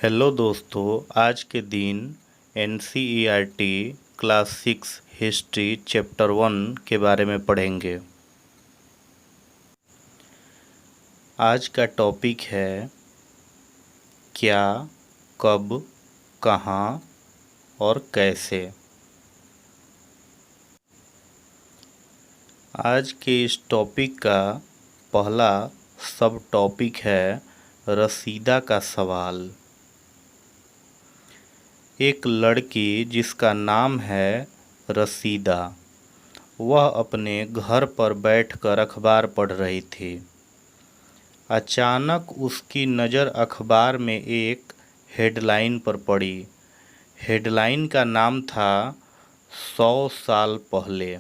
Hello दोस्तों, आज के दिन NCERT क्लास 6 हिस्ट्री चैप्टर 1 के बारे में पढ़ेंगे। आज का टॉपिक है क्या, कब, कहाँ और कैसे। आज के इस टॉपिक का पहला सब टॉपिक है रसीदा का सवाल। एक लड़की जिसका नाम है रसीदा, वह अपने घर पर बैठकर अखबार पढ़ रही थी। अचानक उसकी नज़र अखबार में एक हेडलाइन पर पड़ी। हेडलाइन का नाम था 100 साल पहले।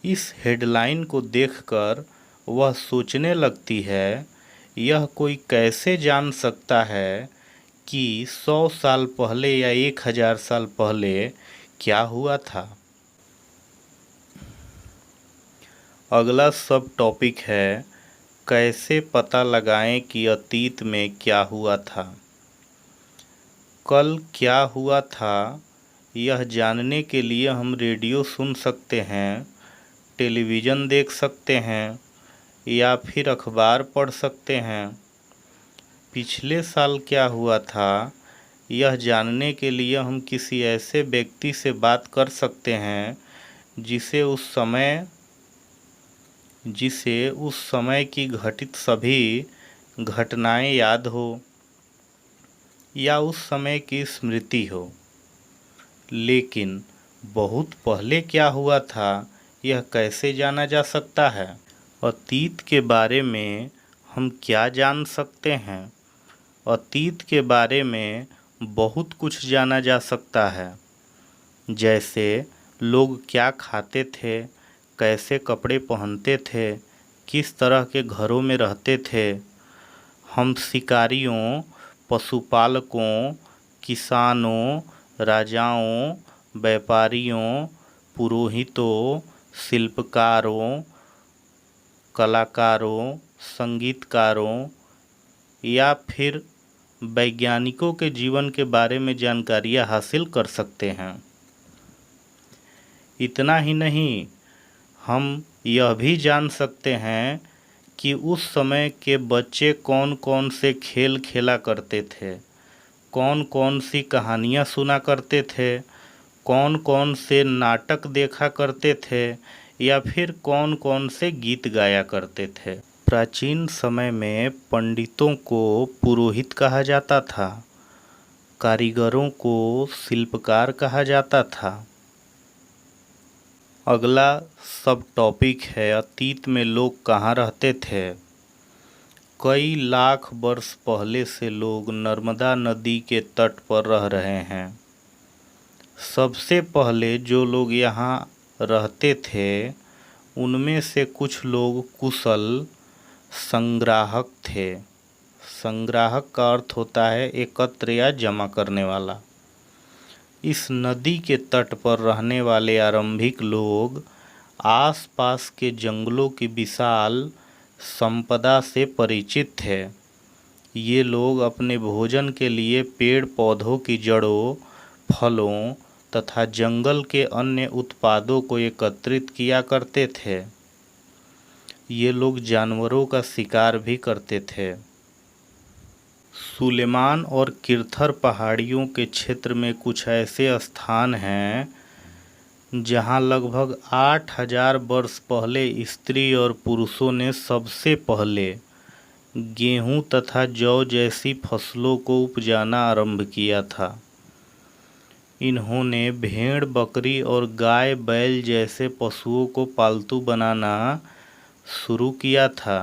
इस हेडलाइन को देखकर वह सोचने लगती है, यह कोई कैसे जान सकता है कि 100 साल पहले या 1000 साल पहले क्या हुआ था। अगला सब टॉपिक है कैसे पता लगाएं कि अतीत में क्या हुआ था। कल क्या हुआ था यह जानने के लिए हम रेडियो सुन सकते हैं, टेलीविज़न देख सकते हैं या फिर अखबार पढ़ सकते हैं। पिछले साल क्या हुआ था यह जानने के लिए हम किसी ऐसे व्यक्ति से बात कर सकते हैं जिसे उस समय की घटित सभी घटनाएं याद हो या उस समय की स्मृति हो। लेकिन बहुत पहले क्या हुआ था यह कैसे जाना जा सकता है। अतीत के बारे में हम क्या जान सकते हैं। अतीत के बारे में बहुत कुछ जाना जा सकता है, जैसे लोग क्या खाते थे, कैसे कपड़े पहनते थे, किस तरह के घरों में रहते थे। हम शिकारियों, पशुपालकों, किसानों, राजाओं, व्यापारियों, पुरोहितों, शिल्पकारों, कलाकारों, संगीतकारों या फिर वैज्ञानिकों के जीवन के बारे में जानकारियाँ हासिल कर सकते हैं। इतना ही नहीं, हम यह भी जान सकते हैं कि उस समय के बच्चे कौन कौन से खेल खेला करते थे, कौन कौन सी कहानियाँ सुना करते थे, कौन कौन से नाटक देखा करते थे या फिर कौन कौन से गीत गाया करते थे। प्राचीन समय में पंडितों को पुरोहित कहा जाता था, कारीगरों को शिल्पकार कहा जाता था। अगला सब टॉपिक है अतीत में लोग कहाँ रहते थे। कई लाख वर्ष पहले से लोग नर्मदा नदी के तट पर रह रहे हैं। सबसे पहले जो लोग यहाँ रहते थे उनमें से कुछ लोग कुशल संग्राहक थे। संग्राहक का अर्थ होता है एकत्र या जमा करने वाला। इस नदी के तट पर रहने वाले आरंभिक लोग आसपास के जंगलों की विशाल संपदा से परिचित थे। ये लोग अपने भोजन के लिए पेड़ पौधों की जड़ों, फलों तथा जंगल के अन्य उत्पादों को एकत्रित किया करते थे। ये लोग जानवरों का शिकार भी करते थे। सुलेमान और किरथर पहाड़ियों के क्षेत्र में कुछ ऐसे स्थान हैं जहां लगभग 8000 वर्ष पहले स्त्री और पुरुषों ने सबसे पहले गेहूं तथा जौ जैसी फसलों को उपजाना आरंभ किया था। इन्होंने भेड़, बकरी और गाय बैल जैसे पशुओं को पालतू बनाना शुरू किया था।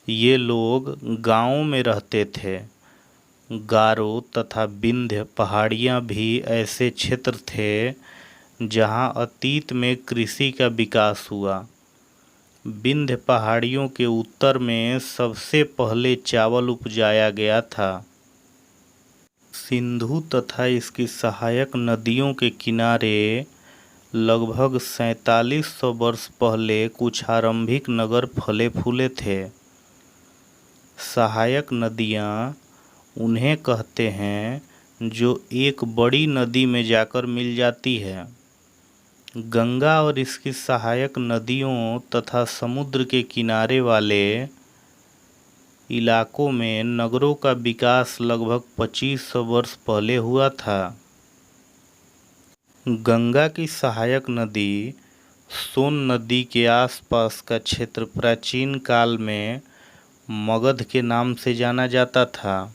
ये लोग गांवों में रहते थे। गारो तथा विंध्य पहाड़ियाँ भी ऐसे क्षेत्र थे जहां अतीत में कृषि का विकास हुआ। विंध्य पहाड़ियों के उत्तर में सबसे पहले चावल उपजाया गया था। सिंधु तथा इसकी सहायक नदियों के किनारे लगभग 4700 वर्ष पहले कुछ आरंभिक नगर फले फूले थे। सहायक नदियाँ उन्हें कहते हैं जो एक बड़ी नदी में जाकर मिल जाती है। गंगा और इसकी सहायक नदियों तथा समुद्र के किनारे वाले इलाकों में नगरों का विकास लगभग 2500 वर्ष पहले हुआ था। गंगा की सहायक नदी सोन नदी के आसपास का क्षेत्र प्राचीन काल में मगध के नाम से जाना जाता था।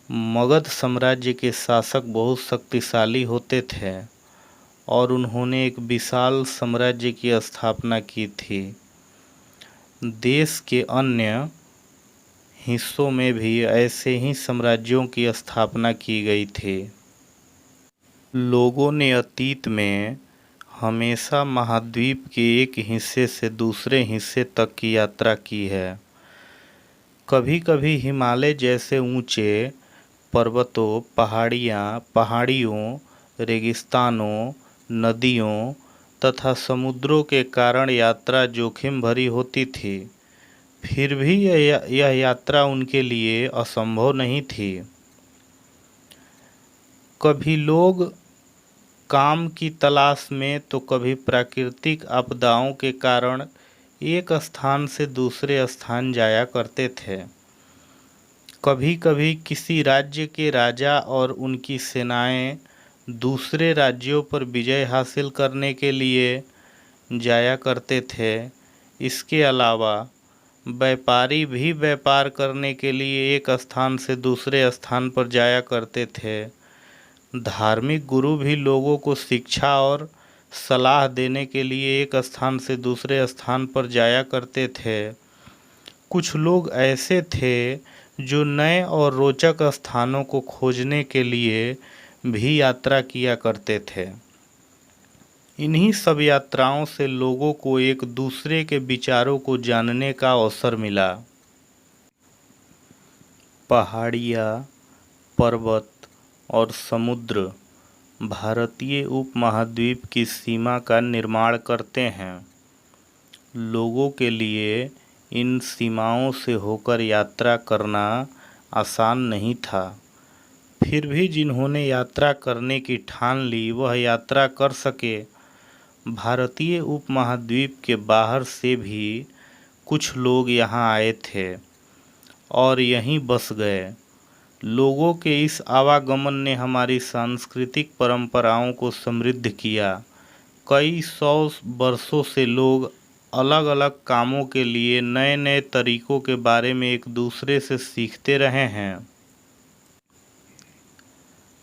मगध साम्राज्य के शासक बहुत शक्तिशाली होते थे और उन्होंने एक विशाल साम्राज्य की स्थापना की थी। देश के अन्य हिस्सों में भी ऐसे ही साम्राज्यों की स्थापना की गई थी। लोगों ने अतीत में हमेशा महाद्वीप के एक हिस्से से दूसरे हिस्से तक की यात्रा की है। कभी कभी हिमालय जैसे ऊंचे पर्वतों, पहाड़ियों, रेगिस्तानों, नदियों तथा समुद्रों के कारण यात्रा जोखिम भरी होती थी। फिर भी यह यात्रा उनके लिए असंभव नहीं थी। कभी लोग काम की तलाश में तो कभी प्राकृतिक आपदाओं के कारण एक स्थान से दूसरे स्थान जाया करते थे। कभी कभी किसी राज्य के राजा और उनकी सेनाएं दूसरे राज्यों पर विजय हासिल करने के लिए जाया करते थे। इसके अलावा व्यापारी भी व्यापार करने के लिए एक स्थान से दूसरे स्थान पर जाया करते थे। धार्मिक गुरु भी लोगों को शिक्षा और सलाह देने के लिए एक स्थान से दूसरे स्थान पर जाया करते थे। कुछ लोग ऐसे थे जो नए और रोचक स्थानों को खोजने के लिए भी यात्रा किया करते थे। इन्हीं सब यात्राओं से लोगों को एक दूसरे के विचारों को जानने का अवसर मिला। पहाड़ियाँ, पर्वत और समुद्र भारतीय उपमहाद्वीप की सीमा का निर्माण करते हैं। लोगों के लिए इन सीमाओं से होकर यात्रा करना आसान नहीं था। फिर भी जिन्होंने यात्रा करने की ठान ली वह यात्रा कर सके। भारतीय उपमहाद्वीप के बाहर से भी कुछ लोग यहाँ आए थे और यहीं बस गए। लोगों के इस आवागमन ने हमारी सांस्कृतिक परंपराओं को समृद्ध किया। कई सौ वर्षों से लोग अलग अलग कामों के लिए नए नए तरीकों के बारे में एक दूसरे से सीखते रहे हैं।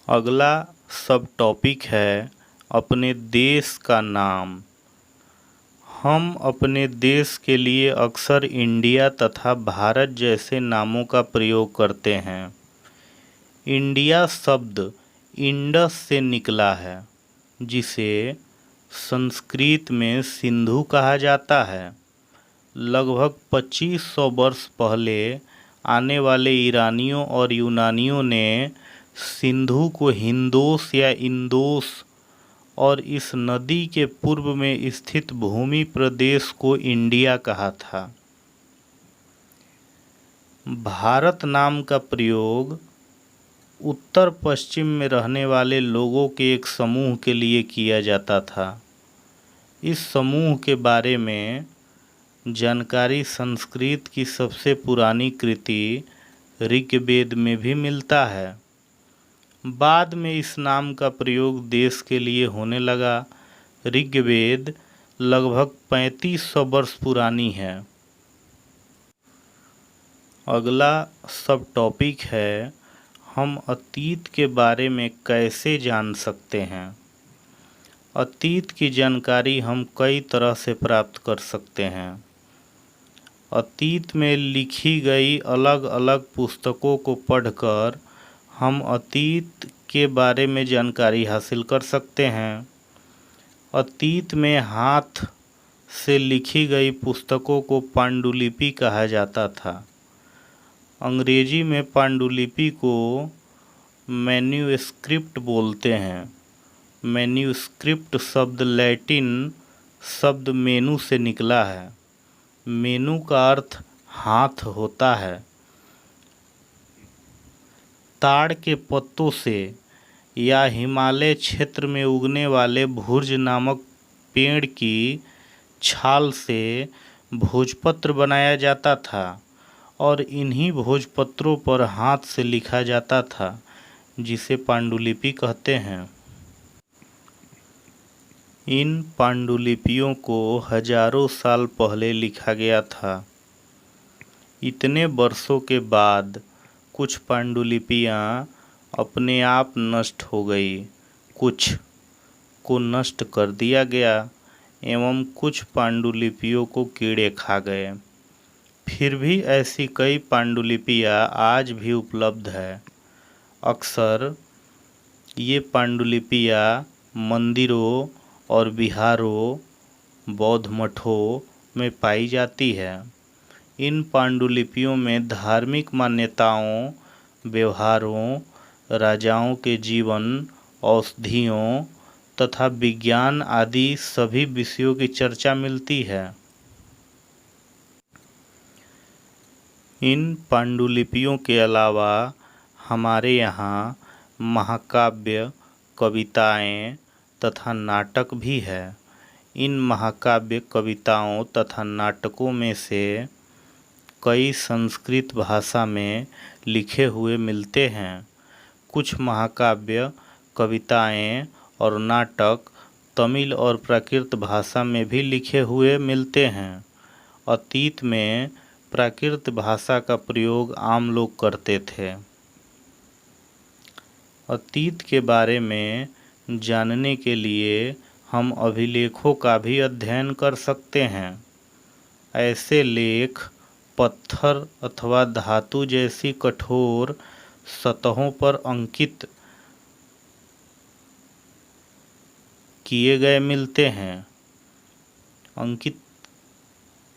अगला सब टॉपिक है अपने देश का नाम। हम अपने देश के लिए अक्सर इंडिया तथा भारत जैसे नामों का प्रयोग करते हैं। इंडिया शब्द इंडस से निकला है, जिसे संस्कृत में सिंधु कहा जाता है। लगभग 2500 वर्ष पहले आने वाले ईरानियों और यूनानियों ने सिंधु को हिंदोस या इंदोस और इस नदी के पूर्व में स्थित भूमि प्रदेश को इंडिया कहा था। भारत नाम का प्रयोग उत्तर पश्चिम में रहने वाले लोगों के एक समूह के लिए किया जाता था। इस समूह के बारे में जानकारी संस्कृत की सबसे पुरानी कृति ऋग्वेद में भी मिलता है। बाद में इस नाम का प्रयोग देश के लिए होने लगा। ऋग्वेद लगभग 3500 वर्ष पुरानी है। अगला सब टॉपिक है हम अतीत के बारे में कैसे जान सकते हैं। अतीत की जानकारी हम कई तरह से प्राप्त कर सकते हैं। अतीत में लिखी गई अलग अलग पुस्तकों को पढ़कर हम अतीत के बारे में जानकारी हासिल कर सकते हैं। अतीत में हाथ से लिखी गई पुस्तकों को पांडुलिपि कहा जाता था। अंग्रेजी में पांडुलिपि को मैन्युस्क्रिप्ट बोलते हैं। मैन्युस्क्रिप्ट शब्द लैटिन शब्द मेनू से निकला है। मेनु का अर्थ हाथ होता है। ताड़ के पत्तों से या हिमालय क्षेत्र में उगने वाले भुर्ज नामक पेड़ की छाल से भोजपत्र बनाया जाता था और इन्हीं भोजपत्रों पर हाथ से लिखा जाता था, जिसे पांडुलिपि कहते हैं। इन पांडुलिपियों को हजारों साल पहले लिखा गया था। इतने वर्षों के बाद कुछ पांडुलिपियाँ अपने आप नष्ट हो गई, कुछ को नष्ट कर दिया गया एवं कुछ पांडुलिपियों को कीड़े खा गए। फिर भी ऐसी कई पांडुलिपियाँ आज भी उपलब्ध है। अक्सर ये पांडुलिपियाँ मंदिरों और विहारों, बौद्ध मठों में पाई जाती है। इन पांडुलिपियों में धार्मिक मान्यताओं, व्यवहारों, राजाओं के जीवन, औषधियों तथा विज्ञान आदि सभी विषयों की चर्चा मिलती है। इन पांडुलिपियों के अलावा हमारे यहाँ महाकाव्य, कविताएं तथा नाटक भी है। इन महाकाव्य, कविताओं तथा नाटकों में से कई संस्कृत भाषा में लिखे हुए मिलते हैं। कुछ महाकाव्य, कविताएं और नाटक तमिल और प्राकृत भाषा में भी लिखे हुए मिलते हैं। अतीत में प्राकृत भाषा का प्रयोग आम लोग करते थे। अतीत के बारे में जानने के लिए हम अभिलेखों का भी अध्ययन कर सकते हैं। ऐसे लेख पत्थर अथवा धातु जैसी कठोर सतहों पर अंकित किए गए मिलते हैं। अंकित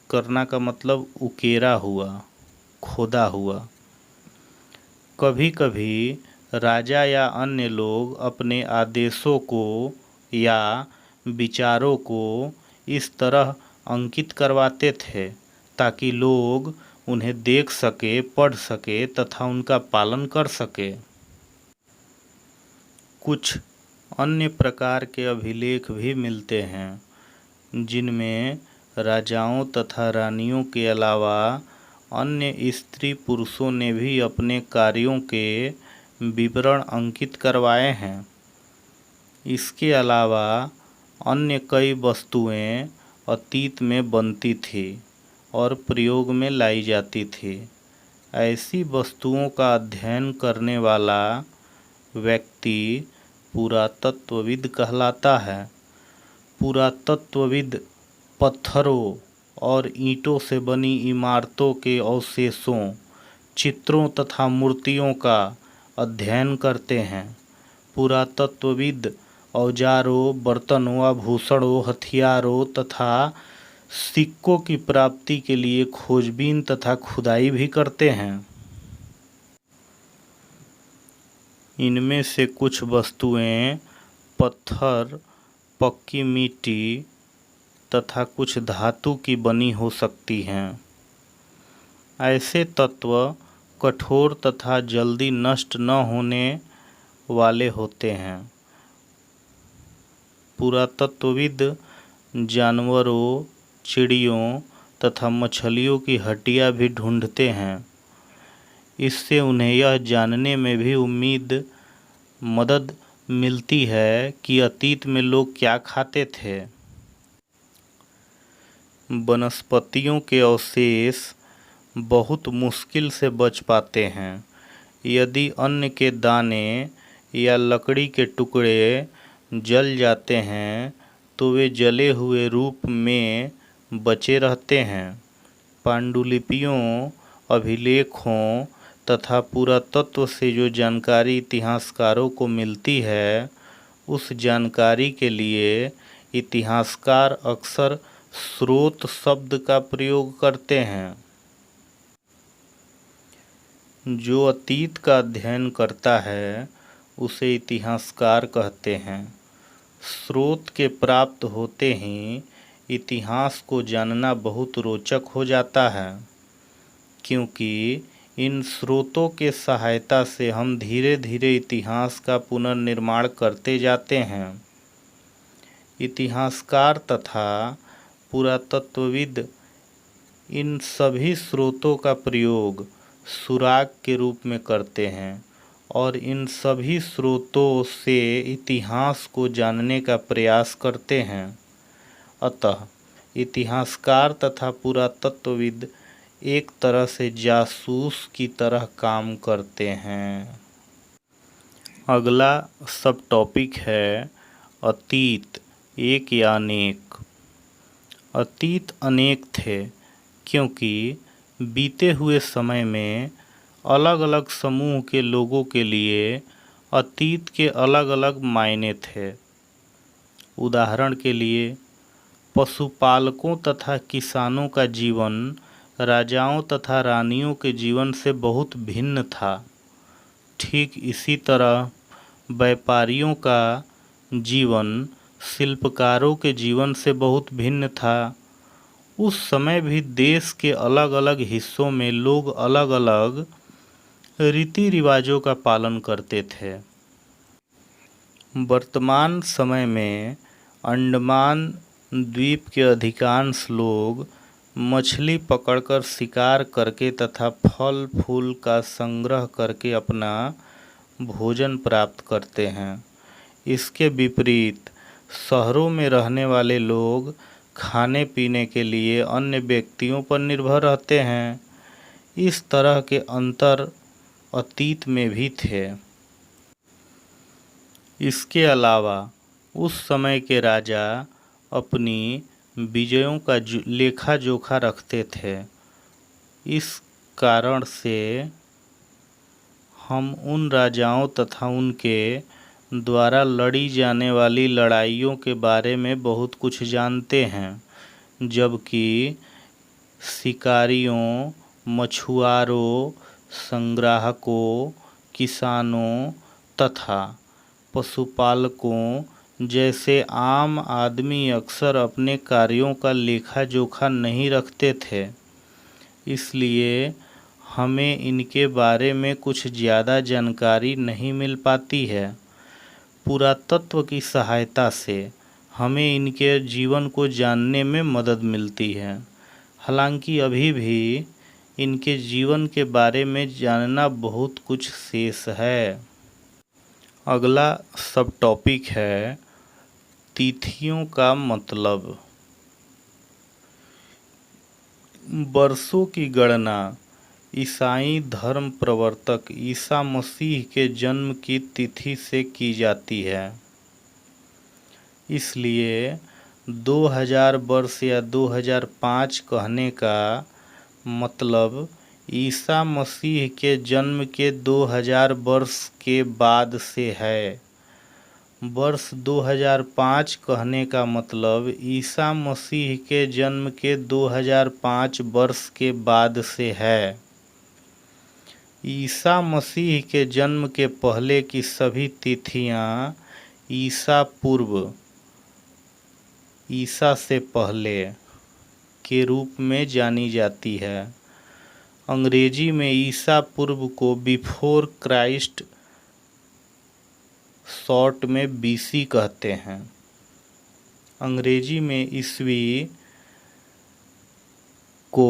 करना का मतलब उकेरा हुआ, खोदा हुआ। कभी कभी राजा या अन्य लोग अपने आदेशों को या विचारों को इस तरह अंकित करवाते थे ताकि लोग उन्हें देख सके, पढ़ सके तथा उनका पालन कर सके। कुछ अन्य प्रकार के अभिलेख भी मिलते हैं जिनमें राजाओं तथा रानियों के अलावा अन्य स्त्री पुरुषों ने भी अपने कार्यों के विवरण अंकित करवाए हैं। इसके अलावा अन्य कई वस्तुएं अतीत में बनती थी और प्रयोग में लाई जाती थी। ऐसी वस्तुओं का अध्ययन करने वाला व्यक्ति पुरातत्वविद कहलाता है। पुरातत्वविद पत्थरों और ईंटों से बनी इमारतों के अवशेषों, चित्रों तथा मूर्तियों का अध्ययन करते हैं। पुरातत्वविद औजारों, बर्तनों, आभूषणों, हथियारों तथा सिक्कों की प्राप्ति के लिए खोजबीन तथा खुदाई भी करते हैं। इनमें से कुछ वस्तुएं पत्थर, पक्की मिट्टी तथा कुछ धातु की बनी हो सकती हैं। ऐसे तत्व कठोर तथा जल्दी नष्ट न होने वाले होते हैं। पुरातत्वविद जानवरों, चिड़ियों तथा मछलियों की हड्डियां भी ढूंढते हैं। इससे उन्हें यह जानने में भी मदद मिलती है कि अतीत में लोग क्या खाते थे। वनस्पतियों के अवशेष बहुत मुश्किल से बच पाते हैं। यदि अन्न के दाने या लकड़ी के टुकड़े जल जाते हैं तो वे जले हुए रूप में बचे रहते हैं। पांडुलिपियों, अभिलेखों तथा पुरातत्व से जो जानकारी इतिहासकारों को मिलती है, उस जानकारी के लिए इतिहासकार अक्सर स्रोत शब्द का प्रयोग करते हैं। जो अतीत का अध्ययन करता है उसे इतिहासकार कहते हैं। स्रोत के प्राप्त होते ही इतिहास को जानना बहुत रोचक हो जाता है, क्योंकि इन स्रोतों के सहायता से हम धीरे धीरे इतिहास का पुनर्निर्माण करते जाते हैं। इतिहासकार तथा पुरातत्वविद इन सभी स्रोतों का प्रयोग सुराग के रूप में करते हैं और इन सभी स्रोतों से इतिहास को जानने का प्रयास करते हैं। अतः इतिहासकार तथा पुरातत्वविद एक तरह से जासूस की तरह काम करते हैं। अगला सब टॉपिक है अतीत एक या अनेक। अतीत अनेक थे क्योंकि बीते हुए समय में अलग अलग समूह के लोगों के लिए अतीत के अलग अलग मायने थे। उदाहरण के लिए पशुपालकों तथा किसानों का जीवन राजाओं तथा रानियों के जीवन से बहुत भिन्न था। ठीक इसी तरह व्यापारियों का जीवन शिल्पकारों के जीवन से बहुत भिन्न था। उस समय भी देश के अलग अलग हिस्सों में लोग अलग अलग रीति रिवाजों का पालन करते थे। वर्तमान समय में अंडमान द्वीप के अधिकांश लोग मछली पकड़कर शिकार करके तथा फल फूल का संग्रह करके अपना भोजन प्राप्त करते हैं। इसके विपरीत शहरों में रहने वाले लोग खाने पीने के लिए अन्य व्यक्तियों पर निर्भर रहते हैं। इस तरह के अंतर अतीत में भी थे। इसके अलावा उस समय के राजा अपनी विजयों का लेखा जोखा रखते थे। इस कारण से हम उन राजाओं तथा उनके द्वारा लड़ी जाने वाली लड़ाइयों के बारे में बहुत कुछ जानते हैं, जबकि शिकारियों, मछुआरों, संग्राहकों, किसानों तथा पशुपालकों जैसे आम आदमी अक्सर अपने कार्यों का लेखा जोखा नहीं रखते थे। इसलिए हमें इनके बारे में कुछ ज़्यादा जानकारी नहीं मिल पाती है। पुरातत्व की सहायता से हमें इनके जीवन को जानने में मदद मिलती है। हालांकि अभी भी इनके जीवन के बारे में जानना बहुत कुछ शेष है। अगला सब टॉपिक है तिथियों का मतलब। वर्षों की गणना ईसाई धर्म प्रवर्तक ईसा मसीह के जन्म की तिथि से की जाती है। इसलिए 2000 वर्ष या 2005 कहने का मतलब ईसा मसीह के जन्म के 2000 वर्ष के बाद से है। वर्ष 2005 कहने का मतलब ईसा मसीह के जन्म के 2005 वर्ष के बाद से है। ईसा मसीह के जन्म के पहले की सभी तिथियां ईसा पूर्व, ईसा से पहले के रूप में जानी जाती है। अंग्रेजी में ईसा पूर्व को बिफोर क्राइस्ट शॉर्ट में बीसी कहते हैं। अंग्रेजी में ईस्वी को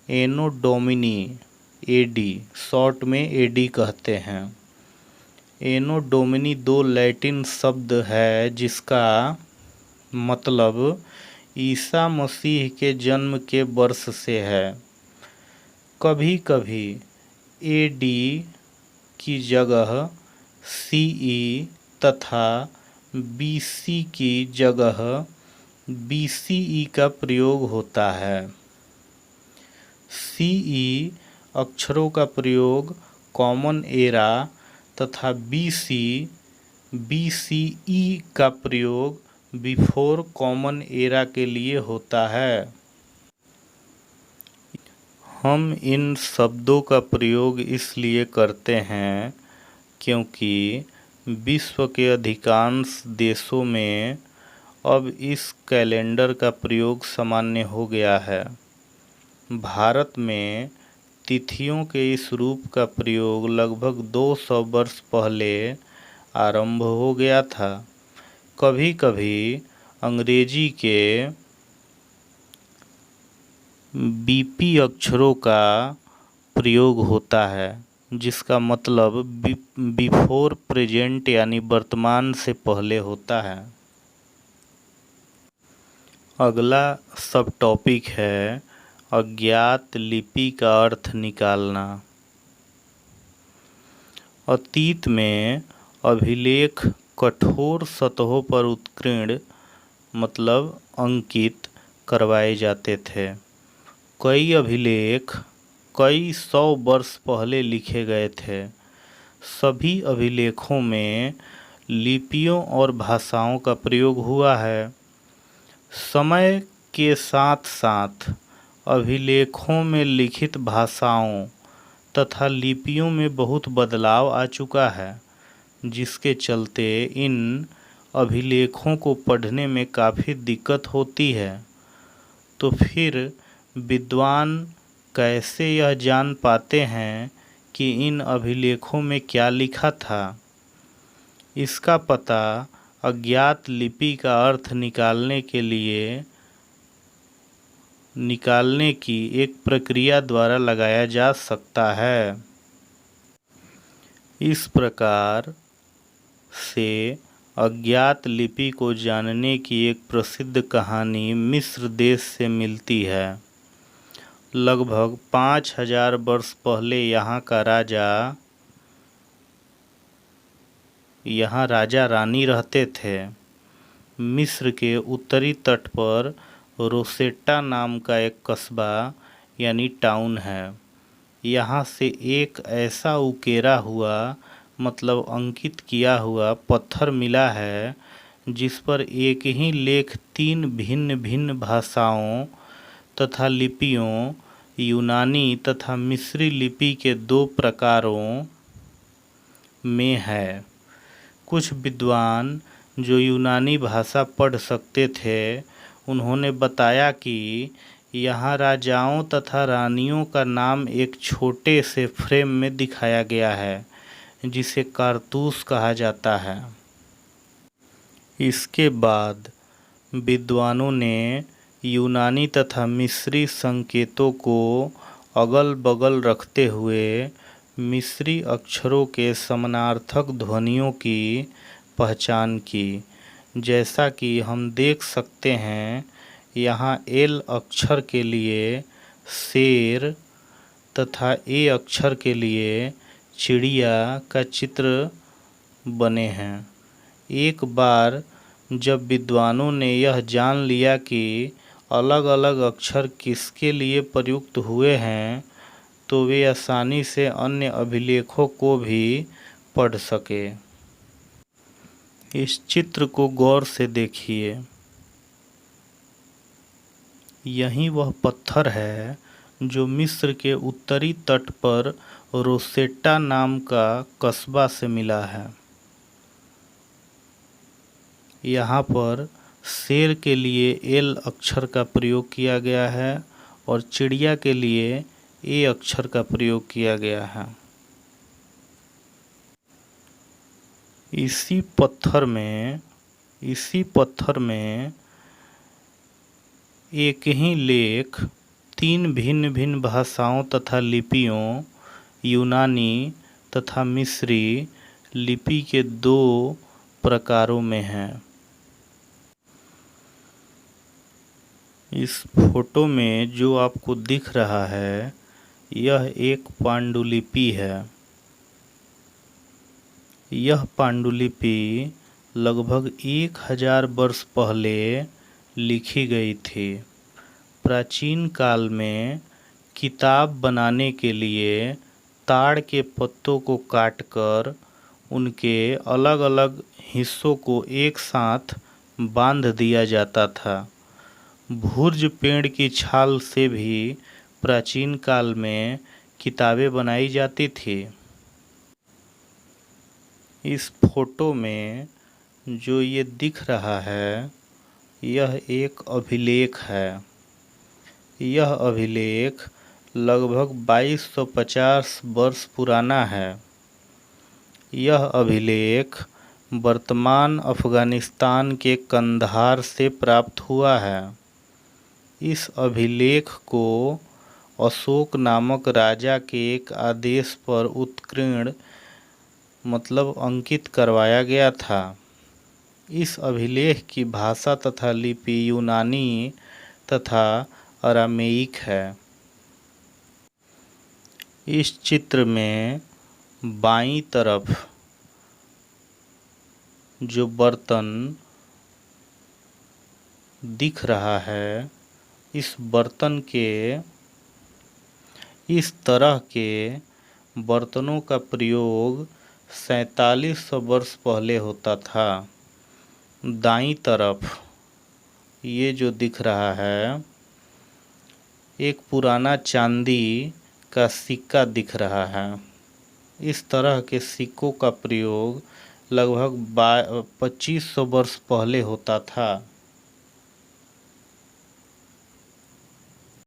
एनो डोमिनी एडी शॉर्ट में एडी कहते हैं। एनो डोमिनी दो लैटिन शब्द है जिसका मतलब ईसा मसीह के जन्म के वर्ष से है। कभी कभी एडी की जगह सीई तथा बीसी की जगह बीसीई का प्रयोग होता है। सीई अक्षरों का प्रयोग कॉमन एरा तथा बीसीई का प्रयोग बिफोर कॉमन एरा के लिए होता है। हम इन शब्दों का प्रयोग इसलिए करते हैं क्योंकि विश्व के अधिकांश देशों में अब इस कैलेंडर का प्रयोग सामान्य हो गया है। भारत में तिथियों के इस रूप का प्रयोग लगभग 200 वर्ष पहले आरंभ हो गया था। कभी कभी अंग्रेजी के बीपी अक्षरों का प्रयोग होता है, जिसका मतलब बिफोर प्रेजेंट यानी वर्तमान से पहले होता है। अगला सब टॉपिक है अज्ञात लिपि का अर्थ निकालना। अतीत में अभिलेख कठोर सतहों पर उत्कीर्ण मतलब अंकित करवाए जाते थे। कई अभिलेख कई 100 वर्ष पहले लिखे गए थे। सभी अभिलेखों में लिपियों और भाषाओं का प्रयोग हुआ है। समय के साथ साथ अभिलेखों में लिखित भाषाओं तथा लिपियों में बहुत बदलाव आ चुका है, जिसके चलते इन अभिलेखों को पढ़ने में काफ़ी दिक्कत होती है। तो फिर विद्वान कैसे यह जान पाते हैं कि इन अभिलेखों में क्या लिखा था? इसका पता अज्ञात लिपि का अर्थ निकालने की एक प्रक्रिया द्वारा लगाया जा सकता है। इस प्रकार से अज्ञात लिपि को जानने की एक प्रसिद्ध कहानी मिस्र देश से मिलती है। लगभग 5000 वर्ष पहले यहाँ राजा रानी रहते थे। मिस्र के उत्तरी तट पर रोसेटा नाम का एक कस्बा यानी टाउन है। यहाँ से एक ऐसा उकेरा हुआ मतलब अंकित किया हुआ पत्थर मिला है, जिस पर एक ही लेख 3 भिन्न भिन्न भाषाओं तथा लिपियों यूनानी तथा मिस्री लिपि के 2 प्रकारों में है। कुछ विद्वान जो यूनानी भाषा पढ़ सकते थे, उन्होंने बताया कि यहाँ राजाओं तथा रानियों का नाम एक छोटे से फ्रेम में दिखाया गया है, जिसे कारतूस कहा जाता है। इसके बाद विद्वानों ने यूनानी तथा मिस्री संकेतों को अगल-बगल रखते हुए मिस्री अक्षरों के समानार्थक ध्वनियों की पहचान की। जैसा कि हम देख सकते हैं, यहाँ एल अक्षर के लिए शेर तथा ए अक्षर के लिए चिड़िया का चित्र बने हैं। एक बार जब विद्वानों ने यह जान लिया कि अलग अलग अक्षर किसके लिए प्रयुक्त हुए हैं, तो वे आसानी से अन्य अभिलेखों को भी पढ़ सके। इस चित्र को गौर से देखिए। यही वह पत्थर है जो मिस्र के उत्तरी तट पर रोसेटा नाम का कस्बा से मिला है। यहाँ पर शेर के लिए एल अक्षर का प्रयोग किया गया है और चिड़िया के लिए ए अक्षर का प्रयोग किया गया है। इसी पत्थर में एक ही लेख 3 भिन्न भिन्न भाषाओं तथा लिपियों यूनानी तथा मिस्री लिपि के 2 प्रकारों में है। इस फोटो में जो आपको दिख रहा है, यह एक पांडुलिपि है। यह पांडुलिपि लगभग 1000 वर्ष पहले लिखी गई थी। प्राचीन काल में किताब बनाने के लिए ताड़ के पत्तों को काटकर उनके अलग अलग हिस्सों को एक साथ बांध दिया जाता था। भुर्ज पेड़ की छाल से भी प्राचीन काल में किताबें बनाई जाती थी। इस फोटो में जो ये दिख रहा है, यह एक अभिलेख है। यह अभिलेख लगभग 2250 वर्ष पुराना है। यह अभिलेख वर्तमान अफ़गानिस्तान के कंधार से प्राप्त हुआ है। इस अभिलेख को अशोक नामक राजा के एक आदेश पर उत्कीर्ण अंकित करवाया गया था। इस अभिलेख की भाषा तथा लिपि यूनानी तथा अरामेइक है। इस चित्र में बाईं तरफ जो बर्तन दिख रहा है, इस बर्तन के इस तरह के बर्तनों का प्रयोग 4700 वर्ष पहले होता था। दाईं तरफ ये जो दिख रहा है, एक पुराना चांदी का सिक्का दिख रहा है। इस तरह के सिक्कों का प्रयोग लगभग 2500 वर्ष पहले होता था।